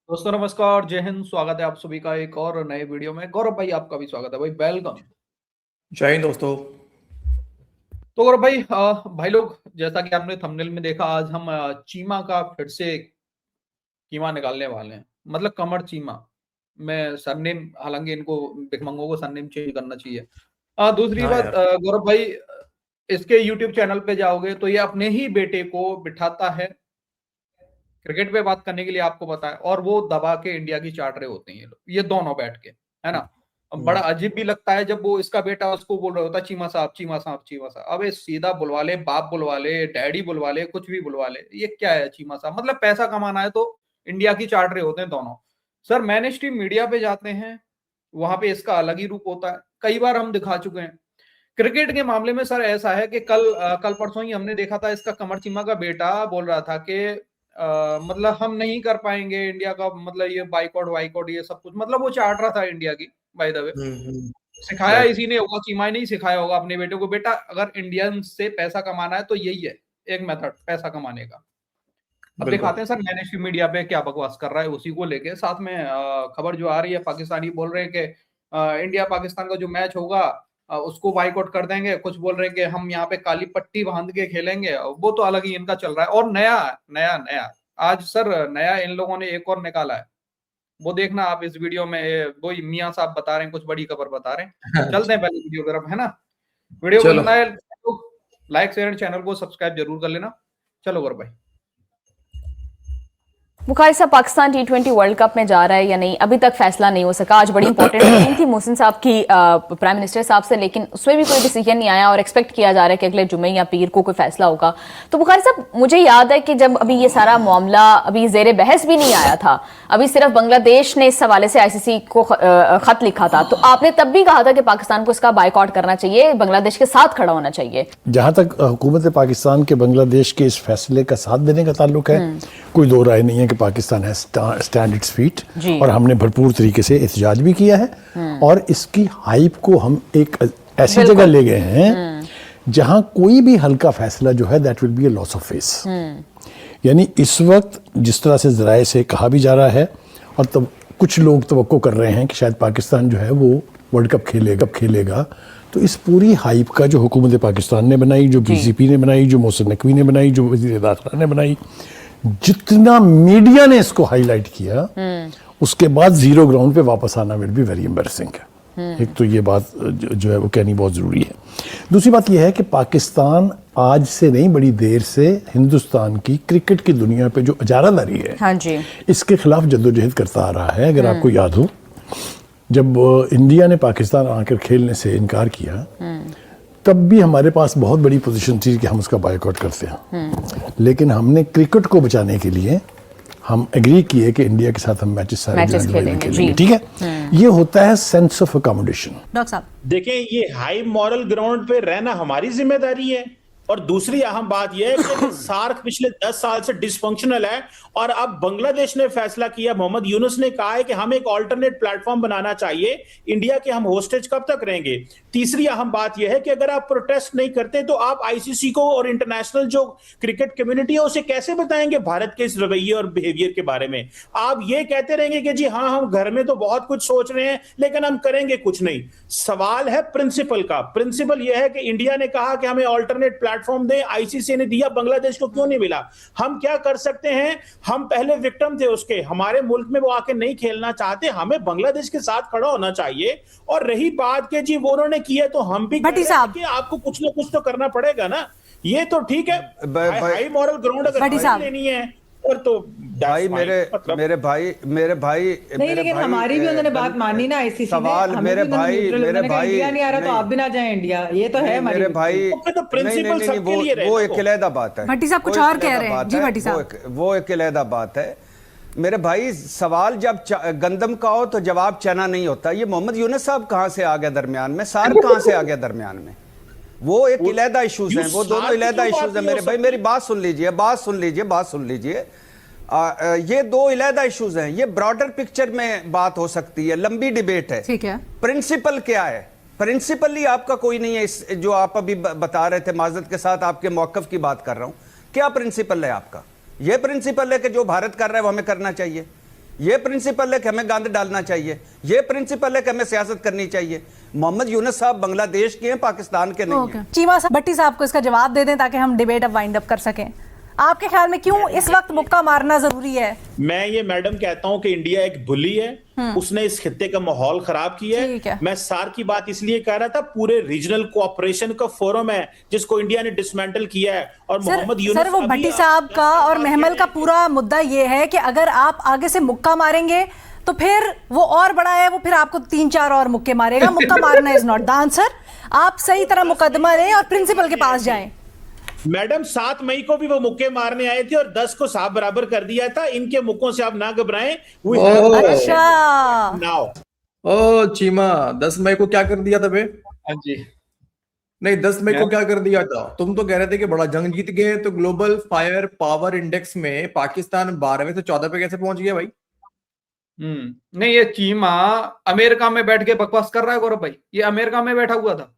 दोस्तों नमस्कार, जय हिंद। स्वागत है आप सभी का एक और नए वीडियो में। गौरव भाई आपका भी स्वागत है भाई, वेलकम। जय हिंद दोस्तों। तो गौरव भाई, भाई लोग, जैसा कि आपने थंबनेल में देखा, आज हम चीमा का फिर से कीमा निकालने वाले हैं। मतलब कमर चीमा। मैं सरनेम, हालांकि इनको भिखमंगों को सरनेम चेंज करना चाहिए। दूसरी हाँ बात, यार। गौरव भाई, इसके यूट्यूब चैनल पे जाओगे तो ये अपने ही बेटे को बिठाता है क्रिकेट पे बात करने के लिए, आपको पता है, और वो दबा के इंडिया की चाट रहे होते हैं ये लोग, ये दोनों बैठ के, है ना। अब बड़ा अजीब भी लगता है जब वो इसका बेटा उसको बोल रहा होता है, चीमा साहब, चीमा साहब, चीमा साहब। अबे सीधा बुलवा ले, बाप बुलवा ले, डैडी बुलवा ले, कुछ भी बुलवा ले, ये क्या है चीमा साहब? मतलब पैसा कमाना है तो इंडिया की चाट रहे होते हैं दोनों। सर मैन स्ट्रीम मीडिया पे जाते हैं, वहां पे इसका अलग ही रूप होता है, कई बार हम दिखा चुके हैं। क्रिकेट के मामले में सर ऐसा है कि कल परसों ही हमने देखा था, इसका कमर चीमा का बेटा बोल रहा था कि मतलब हम नहीं कर पाएंगे इंडिया का, मतलब ये बाइकआउट वाइकआउट ये सब कुछ, मतलब वो चाट रहा था इंडिया की। बाय द वे सिखाया राइट। इसी ने होगा, चीमा ही नहीं सिखाया होगा अपने बेटे को, बेटा अगर इंडियन से पैसा कमाना है तो यही है एक मेथड पैसा कमाने का। अब बिल्कुल। दिखाते हैं सर मैन स्ट्रीम मीडिया पे क्या बकवास कर रहा है, उसी को लेके साथ में खबर जो आ रही है, पाकिस्तानी बोल रहे हैं कि इंडिया पाकिस्तान का जो मैच होगा उसको बाइकआउट कर देंगे। कुछ बोल रहे हैं कि हम यहाँ पे काली पट्टी बांध के खेलेंगे, वो तो अलग ही इनका चल रहा है। और नया नया नया आज सर नया इन लोगों ने एक और निकाला है, वो देखना आप इस वीडियो में। वो मियां साहब बता रहे हैं, कुछ बड़ी खबर बता रहे हैं। चलते हैं पहले वीडियो की तरफ, है ना। वीडियो चलो। पसंद आए तो लाइक शेयर, चैनल को सब्सक्राइब जरूर कर लेना। चलो गौरव भाई। बुखारी साहब, पाकिस्तान T20 वर्ल्ड कप में जा रहा है या नहीं, अभी तक फैसला नहीं हो सका। आज बड़ी इंपॉर्टेंट मीटिंग थी मोहसिन साहब की प्राइम मिनिस्टर साहब से, लेकिन उसमें भी कोई डिसीजन नहीं आया और एक्सपेक्ट किया जा रहा है कि अगले जुमे या पीर को कोई फैसला होगा। तो बुखारी साहब, मुझे याद है कि जब अभी ये सारा मामला अभी जेर बहस भी नहीं आया था, अभी सिर्फ बांग्लादेश ने इस हवाले से ICC को खत लिखा था, तो आपने तब भी कहा था कि पाकिस्तान को इसका बाइकआउट करना चाहिए, बांग्लादेश के साथ खड़ा होना चाहिए। जहाँ तक हुकूमत पाकिस्तान के बांग्लादेश के इस फैसले का साथ देने का ताल्लुक है, कोई दो राय नहीं है कि पाकिस्तान है स्टैंड इट्स फीट, और हमने भरपूर तरीके से एहतजाज भी किया है। और इसकी हाइप को हम एक ऐसी जगह ले गए हैं जहां कोई भी हल्का फैसला जो है that will be a loss of face. यानी इस वक्त जिस तरह से ज़राए से कहा भी जा रहा है, और तब कुछ लोग तवक्को कर रहे हैं कि शायद पाकिस्तान जो है वो वर्ल्ड कप खेलेगा, तो इस पूरी हाइप का जो हुकूमत पाकिस्तान ने बनाई, जो BCP ने बनाई, जो मोहसिन नकवी ने बनाई, जो वज़ीर दाखिला ने बनाई, जितना मीडिया ने इसको हाईलाइट किया, उसके बाद जीरो ग्राउंड पे वापस आना विल बी वेरी एम्बैरेसिंग है। एक तो ये बात जो है वो कहनी बहुत ज़रूरी है। दूसरी बात यह है कि पाकिस्तान आज से नहीं, बड़ी देर से हिंदुस्तान की क्रिकेट की दुनिया पे जो इजारादारी है, हाँ जी, इसके खिलाफ जद्दोजहद करता आ रहा है। अगर आपको याद हो, जब इंडिया ने पाकिस्तान आकर खेलने से इनकार किया, तब भी हमारे पास बहुत बड़ी पोजीशन थी कि हम उसका बायकॉट करते हैं। लेकिन हमने क्रिकेट को बचाने के लिए हम एग्री किए कि इंडिया के साथ हम मैचेस खेलेंगे। ठीक है, ये होता है सेंस ऑफ अकोमोडेशन। डॉक्टर साहब देखें, ये हाई मॉरल ग्राउंड पे रहना हमारी जिम्मेदारी है। और दूसरी अहम बात यह है कि सार्क पिछले 10 साल से डिसफंक्शनल है, और अब बांग्लादेश ने फैसला किया, मोहम्मद यूनुस ने कहा है कि हम एक ऑल्टरनेट प्लेटफॉर्म बनाना चाहिए इंडिया के। हम होस्टेज कब तक रहेंगे? तीसरी अहम बात यह है कि अगर आप प्रोटेस्ट नहीं करते तो आप ICC को और इंटरनेशनल जो क्रिकेट कम्युनिटी है उसे कैसे बताएंगे भारत के इस रवैये और बिहेवियर के बारे में? आप ये कहते रहेंगे कि जी हाँ, हम घर में तो बहुत कुछ सोच रहे हैं लेकिन हम करेंगे कुछ नहीं। सवाल है प्रिंसिपल का। प्रिंसिपल यह है कि इंडिया ने कहा कि हमें ऑल्टरनेट प्लेटफॉर्म दें, ICC ने दिया, बांग्लादेश को क्यों नहीं मिला? हम क्या कर सकते हैं? हम पहले विक्टिम थे उसके, हमारे मुल्क में वो आके नहीं खेलना चाहते, हमें बांग्लादेश के साथ खड़ा होना चाहिए। और रही बात के जी वो उन्होंने किया तो हम भी भट्टी साहब, कि आपको कुछ ना कुछ तो करना पड़ेगा ना। ये तो ठीक है, हाई मॉरल ग्राउंड अगर लेनी है और तो भाई मेरे भाई नहीं, लेकिन हमारी भी उन्होंने बात मानी ना ICC सवाल ने। मेरे भाई इंडिया नहीं आ रहा तो आप भी ना जाए इंडिया, ये तो है मेरे भाई। तो प्रिंसिपल सबके लिए रहेगा। वो एक अलहदा बात है। भट्टी साहब कुछ और कह रहे हैं जी। भट्टी साहब, वो एक अलहदा बात है मेरे भाई। सवाल जब गंदम का हो तो जवाब चना नहीं होता। ये मोहम्मद यूनुस साहब कहां से आ गया दरमियान में? सार्क कहां से आ गया दरमियान में? वो एक अलहदा इश्यूज हैं, वो दोनों अलहदा इश्यूज हैं मेरे भाई। मेरी बात सुन लीजिए। ये दो अलहदा इश्यूज हैं। ये ब्रॉडर पिक्चर में बात हो सकती है, लंबी डिबेट है। ठीक है, प्रिंसिपल क्या है? प्रिंसिपल ही आपका कोई नहीं है। इस जो आप अभी बता रहे थे, माजरत के साथ आपके मौकफ की बात कर रहा हूं, क्या प्रिंसिपल है आपका? ये प्रिंसिपल है कि जो भारत कर रहा है वो हमें करना चाहिए? ये प्रिंसिपल है कि हमें गंद डालना चाहिए, ये प्रिंसिपल है कि हमें सियासत करनी चाहिए। मोहम्मद यूनुस साहब बांग्लादेश के हैं, पाकिस्तान के नहीं हैं। चीमा साहब, भट्टी साहब को इसका जवाब दे दें ताकि हम डिबेट अब वाइंड अप कर सकें। आपके ख्याल में क्यों इस वक्त मुक्का मारना जरूरी है? मैं ये मैडम कहता हूं कि इंडिया एक बुली है, उसने इस खित्ते का माहौल खराब किया है। मैं सार्क की बात इसलिए कह रहा था, पूरे रीजनल कोऑपरेशन का फोरम है जिसको इंडिया ने डिसमेंटल किया है। और मोहम्मद यूनुस सर, वो भट्टी साहब का और महमल का पूरा मुद्दा ये है कि अगर आप आगे से मुक्का मारेंगे तो फिर वो और बड़ा है, वो फिर आपको 3-4 और मुक्के मारेगा। मुक्का मारना इज नॉट द आंसर। आप सही तरह मुकदमा लें और प्रिंसिपल के पास जाएं। मैडम 7 मई को भी वो मुक्के मारने आए थे और 10 को साफ बराबर कर दिया था। इनके मुक्कों से आप ना घबराएं। अच्छा, नाउ ओ चीमा, 10 मई को क्या कर दिया था बे? हाँ जी, नहीं, 10 मई को क्या कर दिया था? तुम तो कह रहे थे कि बड़ा जंग जीत गए, तो ग्लोबल फायर पावर इंडेक्स में पाकिस्तान 12वें से 14 पे कैसे पहुंच गया भाई? नहीं, ये चीमा अमेरिका में बैठ के बकवास कर रहा है गौरव भाई। ये अमेरिका में बैठा हुआ था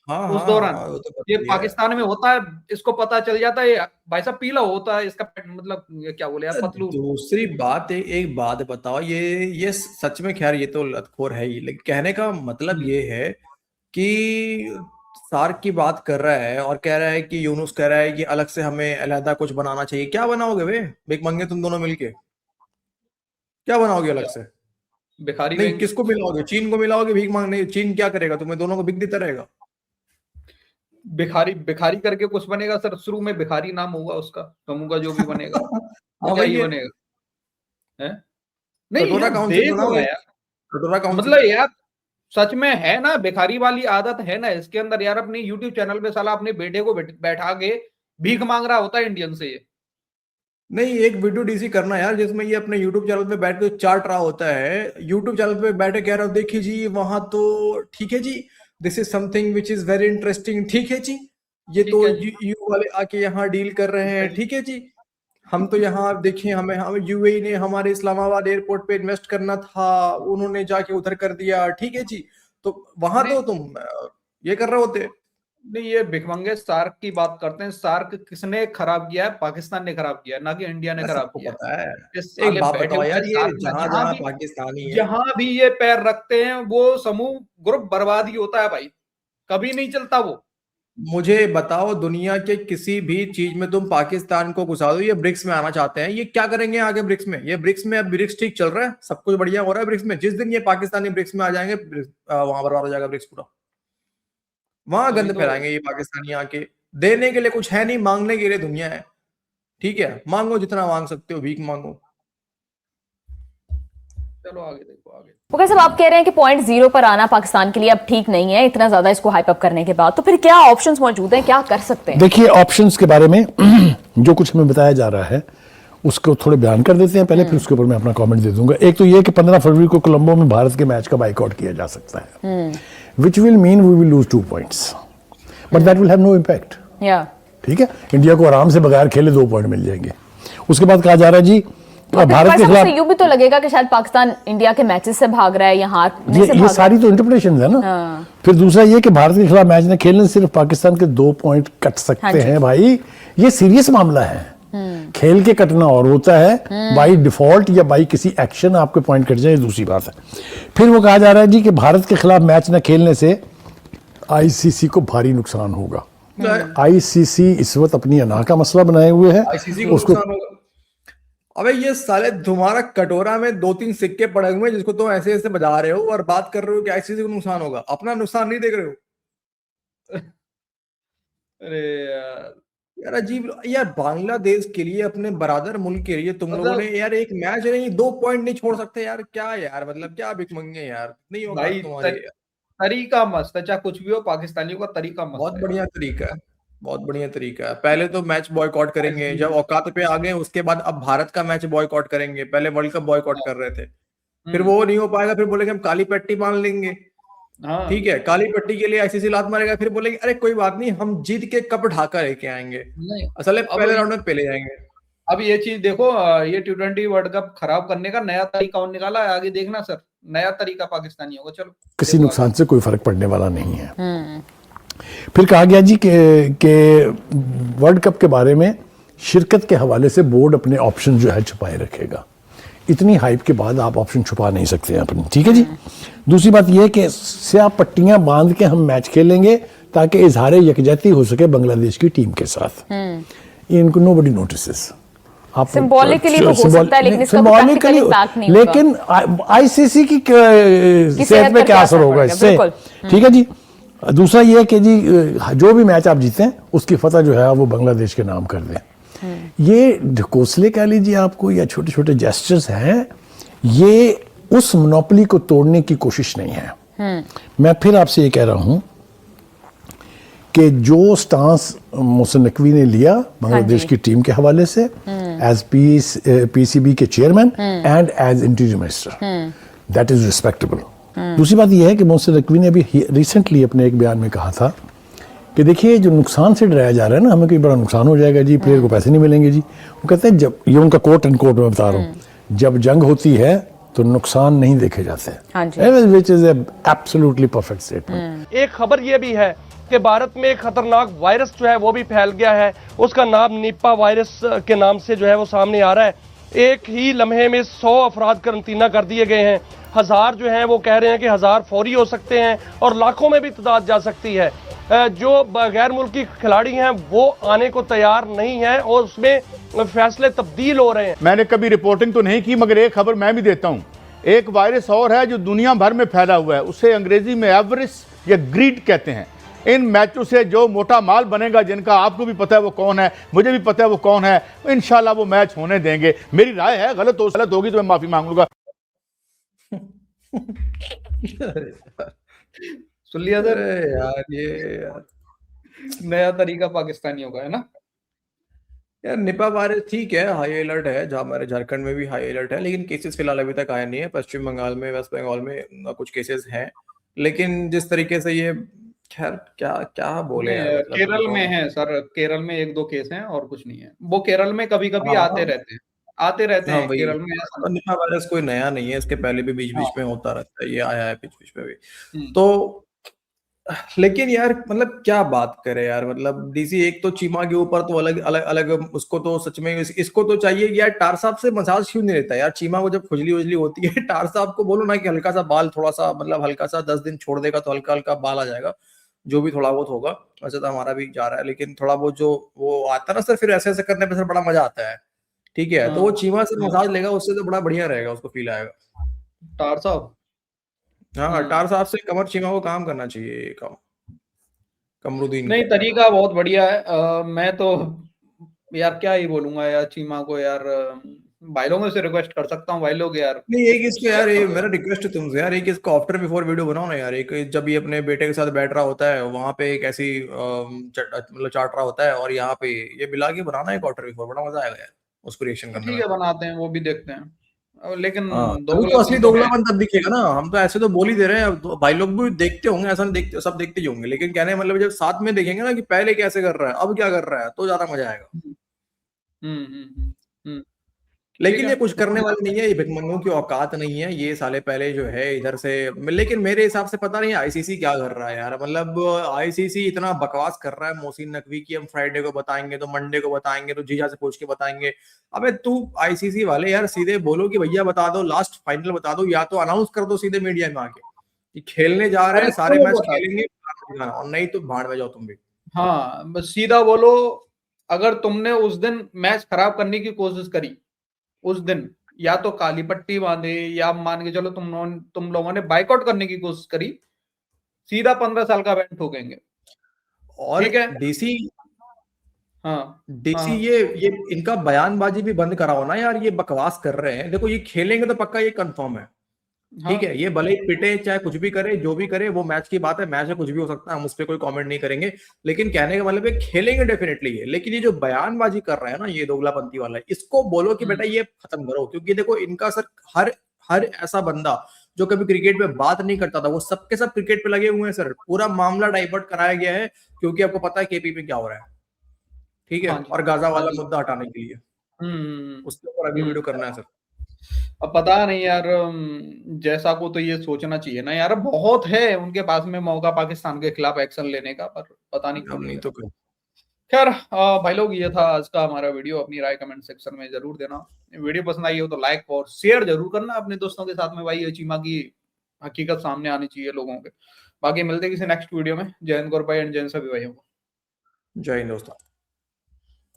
हाँ, उस दौरान। वो तो ये पता ही पाकिस्तान में होता है, इसको पता चल जाता है। भाई साहब पीला होता है इसका, मतलब ये क्या बोले यार, है। पतलू। दूसरी बात, एक बात बताओ, ये सच में, खैर ये तो लतखोर है ही, लेकिन कहने का मतलब ये है कि सार्क की बात कर रहा है और कह रहा है कि यूनुस कह रहा है कि अलग से हमें अलहदा कुछ बनाना चाहिए। क्या बनाओगे वे भीख मंगे तुम दोनों मिलके? क्या बनाओगे अलग से? भिखारी नहीं, गैंग। किसको मिलाओगे? चीन को मिलाओगे भीख मांगने? चीन क्या करेगा? तुम्हें दोनों को भीख देता रहेगा? भिखारी भिखारी करके कुछ बनेगा सर? शुरू में भिखारी नाम होगा उसका, समूह का जो भी बनेगा। हाँ क्या भाई, ही बनेगा है? नहीं कटोरा यार, काउंसिल देखो बनाओगे? ना यार, कटोरा काउंसिल मतलब यार सच में है ना, भिखारी वाली आदत है ना इसके अंदर यार। अपनी यूट्यूब चैनल पे साला अपने बेटे को बैठा के भीख मांग रहा होता है इंडियन से ये। नहीं, एक वीडियो डीसी करना यार जिसमें ये अपने यूट्यूब चैनल पे बैठ के चार्ट रहा होता है, यूट्यूब चैनल पे बैठे कह रहा हो, देखिए जी वहां तो ठीक है जी, this is something which is very interesting, ठीक है जी, ये तो यू वाले आके यहाँ डील कर रहे हैं, ठीक है जी, हम तो यहाँ देखिए, हम यूएई ने हमारे इस्लामाबाद एयरपोर्ट पे इन्वेस्ट करना था, उन्होंने जाके उधर कर दिया, ठीक है जी। तो वहां तो तुम ये कर रहे होते। नहीं, ये भिखमंगे सार्क की बात करते हैं। सार्क किसने खराब किया है? पाकिस्तान ने खराब किया है, ना कि इंडिया ने खराब किया। पता है। साले एक बात बैठे बताओ हुए यार, ये सार्क में, जहां पाकिस्तानी है, जहां भी ये पैर रखते हैं वो समूह ग्रुप बर्बाद ही होता है भाई, कभी नहीं चलता वो। मुझे बताओ, दुनिया के किसी भी चीज में तुम पाकिस्तान को घुसा दो, ये ब्रिक्स में आना चाहते हैं, ये क्या करेंगे आगे ब्रिक्स में? ये ब्रिक्स में, अब ब्रिक्स ठीक चल रहा है, सब कुछ बढ़िया हो रहा है ब्रिक्स में। जिस दिन ये पाकिस्तानी ब्रिक्स में आ जाएंगे, वहां बर्बाद हो जाएगा ब्रिक्स पूरा। वहां गंद फैलाएंगे ये पाकिस्तानी आके। देने के लिए कुछ है नहीं, मांगने के लिए दुनिया है। ठीक है, मांगो जितना मांग सकते हो, भीख मांगो। चलो आगे देखो आगे। ओके साहब, आप कह रहे हैं कि पॉइंट 0 पर आना पाकिस्तान के लिए अब ठीक नहीं है, इतना ज्यादा इसको हाइप अप करने के बाद। तो फिर क्या ऑप्शंस मौजूद हैं, क्या कर सकते हैं? देखिए, ऑप्शंस के बारे में जो कुछ हमें बताया जा रहा है उसको थोड़े बयान कर देते हैं पहले, फिर उसके ऊपर मैं अपना कमेंट दे दूंगा। एक तो ये कि 15 फरवरी को कोलंबो में भारत के मैच का बाइकआउट किया जा सकता है, which will mean we will lose 2 points, but that will have no impact. ठीक है, इंडिया को आराम से बगैर खेले 2 पॉइंट मिल जाएंगे। उसके बाद कहा जा रहा है जी भारत के खिलाफ, यूं भी तो लगेगा कि शायद पाकिस्तान इंडिया के मैचेस से भाग रहा है, यहाँ ये सारी तो इंटरप्रिटेशन है ना। फिर दूसरा ये कि भारत के खिलाफ मैच न खेलने से सिर्फ पाकिस्तान के 2 पॉइंट कट सकते हैं। भाई ये सीरियस मामला है, खेल के कटना और होता है, बाई डिफॉल्ट या बाई किसी एक्शन आपके पॉइंट कट जाए, दूसरी बात है। फिर वो कहा जा रहा है जी कि भारत के खिलाफ मैच न खेलने से आईसीसी को भारी नुकसान होगा। आईसीसी इस वक्त अपनी अना का मसला बनाए हुए है, उसको। अबे ये साले तुम्हारा कटोरा में 2-3 सिक्के पड़े हुए हैं जिसको तुम ऐसे ऐसे बजा रहे हो और बात कर रहे हो कि आईसीसी को नुकसान होगा, अपना नुकसान नहीं देख रहे हो। अरे यार अजीब यार, बांग्लादेश के लिए, अपने बरादर मुल्क के लिए तुम लोगों ने यार एक मैच नहीं, 2 पॉइंट नहीं छोड़ सकते यार? क्या यार, मतलब क्या भिखमंगे यार, नहीं होगा भाई तुम्हारे। तरीका मस्त है, चाहे कुछ भी हो, पाकिस्तानियों का तरीका मस्त बहुत है। बढ़िया तरीका है, बहुत बढ़िया तरीका है। पहले तो मैच बॉयकॉट करेंगे, जब औकात पे आ गए उसके बाद अब भारत का मैच बॉयकॉट करेंगे। पहले वर्ल्ड कप बॉयकॉट कर रहे थे, फिर वो नहीं हो पाएगा, फिर बोलेंगे हम काली पट्टी मान लेंगे। ठीक है, काली पट्टी के लिए आईसीसी लात मारेगा, फिर बोलेंगे अरे कोई बात नहीं, हम जीत के कप ढाका लेके आएंगे। असल पहले राउंड में पहले जाएंगे। अब ये चीज देखो, ये T20 वर्ल्ड कप खराब करने का नया तरीका और निकाला है, आगे देखना सर, नया तरीका पाकिस्तानियों को। चलो, किसी नुकसान से कोई फर्क पड़ने वाला नहीं है। फिर कहा गया जी कि वर्ल्ड कप के बारे में शिरकत के हवाले से बोर्ड अपने ऑप्शन जो है छुपाए रखेगा। इतनी हाइप के बाद आप ऑप्शन छुपा नहीं सकते हैं अपनी, ठीक है जी। दूसरी बात यह है कि स्याह पट्टियां बांध के हम मैच खेलेंगे ताकि इजहार यकजहती हो सके बांग्लादेश की टीम के साथ। इनको नोबडी नोटिसेस। आप सिंबॉलिकली वो हो सकता है, लेकिन इसका प्रैक्टिकली इम्पैक्ट नहीं होगा। लेकिन आईसीसी की सेहत पे क्या असर होगा इससे, ठीक है जी। दूसरा ये है कि जी जो भी मैच आप जीते हैं उसकी फतह जो है वो बांग्लादेश के नाम कर दें। ये ढकोसले कह लीजिए आपको या छोटे छोटे जेस्चर्स हैं, ये उस मोनोपोली को तोड़ने की कोशिश नहीं है। मैं फिर आपसे ये कह रहा हूं कि जो स्टांस मोहसिन नकवी ने लिया बांग्लादेश की टीम के हवाले से एज पीसीबी के chairman and as interior minister, that is respectable. दूसरी बात यह है कि मोहसिन नकवी ने अभी रिसेंटली अपने एक बयान में कहा था कि देखिए जो नुकसान से डराया जा रहा है ना, हमें कोई बड़ा नुकसान हो जाएगा जी, प्लेयर को पैसे नहीं मिलेंगे जी। वो कहते हैं, जब ये उनका कोट एंड कोट में बता रहा हूँ, जब जंग होती है तो नुकसान नहीं देखे जाते, which is absolutely perfect statement. एक खबर ये भी है कि भारत में एक खतरनाक वायरस जो है वो भी फैल गया है, उसका नाम निपा वायरस के नाम से जो है वो सामने आ रहा है। एक ही लम्हे में 100 अफराद करंतना कर दिए गए हैं, 1000 जो हैं वो कह रहे हैं कि 1000 फौरी हो सकते हैं और लाखों में भी तादाद जा सकती है। जो गैर मुल्की खिलाड़ी हैं वो आने को तैयार नहीं है और उसमें फैसले तब्दील हो रहे हैं। मैंने कभी रिपोर्टिंग तो नहीं की, मगर एक खबर मैं भी देता हूं। एक वायरस और है जो दुनिया भर में फैला हुआ है, उसे अंग्रेजी में एवरेस या ग्रीड कहते हैं। इन मैचों से जो मोटा माल बनेगा, जिनका आपको भी पता है वो कौन है, मुझे भी पता है वो कौन है, इंशाल्लाह वो मैच होने देंगे। मेरी राय है, गलत होगी तो मैं माफी मांगूंगा। सुन लिया सर, यार ये नया तरीका पाकिस्तानियों का है ना यार। निपा वायरस ठीक है, हाई अलर्ट है, जहाँ हमारे झारखंड में भी हाई अलर्ट है, लेकिन केसेस फिलहाल अभी तक आए नहीं है। पश्चिम बंगाल में, वेस्ट बंगाल में कुछ केसेस हैं, लेकिन जिस तरीके से ये, खैर क्या क्या बोले यार, मतलब केरल में है सर, केरल में 1-2 केस हैं और कुछ नहीं है। वो केरल में कभी कभी आते रहते हैं केरल में। तो निपा वायरस कोई नया नहीं है, इसके पहले भी बीच बीच में होता रहता है, ये आया है बीच बीच में भी। तो लेकिन यार मतलब क्या बात करे यार, मतलब डीसी एक तो चीमा के ऊपर तो अलग अलग अलग, उसको तो सच में इसको तो चाहिए कि यार टार साहब से मसाज क्यों नहीं लेता यार। चीमा को जब खुजली उजली होती है, टार साहब को बोलो ना कि हल्का सा बाल, थोड़ा सा मतलब हल्का सा 10 दिन छोड़ देगा तो हल्का हल्का बाल आ जाएगा, जो भी थोड़ा बहुत होगा। वैसे तो हमारा भी जा रहा है, लेकिन थोड़ा बहुत जो वो आता है ना सर, फिर ऐसे ऐसे करने पे सर बड़ा मजा आता है, ठीक है। तो वो चीमा से मसाज लेगा, उससे तो बड़ा बढ़िया रहेगा, उसको फील आएगा। टार साहब, हाँ टार साहब से कमर चीमा को काम करना चाहिए, काम कमरुद्दीन नहीं, तरीका बहुत बढ़िया है। मैं तो यार क्या ही बोलूंगा यार चीमा को यार, भाई लोगों से रिक्वेस्ट कर सकता हूँ, भाई लोग यार नहीं, एक इसको यार, ये मेरा रिक्वेस्ट है तुमसे यार, एक इसको आफ्टर बिफोर वीडियो बनाओ ना यार। एक जब ये अपने बेटे के साथ बैठ रहा होता है वहां पे, एक ऐसी मतलब चाट रहा होता है, और यहाँ पे ये मिला के बनाना है आफ्टर बिफोर, बड़ा मजा आएगा यार उसको रिएक्शन करने में। ठीक है, बनाते हैं, वो भी देखते हैं। लेकिन तो असली दोगलापन तब दिखेगा ना। हम तो ऐसे तो बोल ही दे रहे हैं, तो भाई लोग भी देखते होंगे, ऐसा नहीं देखते, सब देखते ही होंगे, लेकिन कहने मतलब जब साथ में देखेंगे ना कि पहले कैसे कर रहा है, अब क्या कर रहा है, तो ज्यादा मजा आएगा। लेकिन ये कुछ करने वाले नहीं है, ये भिखमंगों की औकात नहीं है, ये साले पहले जो है इधर से। लेकिन मेरे हिसाब से पता नहीं आईसीसी क्या कर रहा है यार, मतलब आईसीसी इतना बकवास कर रहा है मोहसिन नकवी की, हम फ्राइडे को बताएंगे, तो मंडे को बताएंगे, तो जीजा से पूछ के बताएंगे। अबे तू आईसीसी वाले यार सीधे बोलो कि भैया बता दो, लास्ट फाइनल बता दो, या तो अनाउंस कर दो सीधे मीडिया में आके कि खेलने जा रहे हैं, सारे मैच खेलेंगे, और नहीं तो भाड़ में जाओ तुम भी। हाँ, बस सीधा बोलो, अगर तुमने उस दिन मैच खराब करने की कोशिश करी, उस दिन या तो काली पट्टी बांधे, या मान के चलो तुम लोगों ने बाइकआउट करने की कोशिश करी, सीधा 15 साल का बैन ठोकेंगे। और ठीक है, डीसी, हाँ डीसी ये इनका बयानबाजी भी बंद कराओ ना यार, ये बकवास कर रहे हैं। देखो ये खेलेंगे तो पक्का, ये कंफर्म है, ठीक है। ये भले ही पिटे, चाहे कुछ भी करे, जो भी करे, वो मैच की बात है, मैच में कुछ भी हो सकता है, हम उस पर कोई कमेंट नहीं करेंगे। लेकिन कहने का मतलब है खेलेंगे डेफिनेटली ये। लेकिन ये जो बयानबाजी कर रहे हैं ना, ये दोगलापंथी वाला, इसको बोलो कि बेटा ये खत्म करो। क्योंकि देखो इनका सर, हर ऐसा बंदा जो कभी क्रिकेट पे बात नहीं करता था, वो सबके सब क्रिकेट पे लगे हुए हैं सर। पूरा मामला डाइवर्ट कराया गया है, क्योंकि आपको पता है केपी में क्या हो रहा है, ठीक है। और गाजा वाला मुद्दा हटाने के लिए उसके ऊपर अभी वीडियो करना है सर। अब पता नहीं यार, जैसा को तो ये सोचना चाहिए ना यार, बहुत है उनके पास में मौका पाकिस्तान के खिलाफ एक्शन लेने का, पर पता नहीं अब नहीं तो खैर भाई लोग, ये था आज का हमारा वीडियो। अपनी राय कमेंट सेक्शन में जरूर देना। वीडियो पसंद आई हो तो लाइक और शेयर जरूर करना अपने दोस्तों के साथ में। भाई ये चीमा की हकीकत सामने आनी चाहिए लोगों के। बाकी मिलते हैं किसी नेक्स्ट वीडियो में। जय हिंद गौरव भाई एंड जय हिंद सभी भाइयों को। जय हिंद दोस्तों।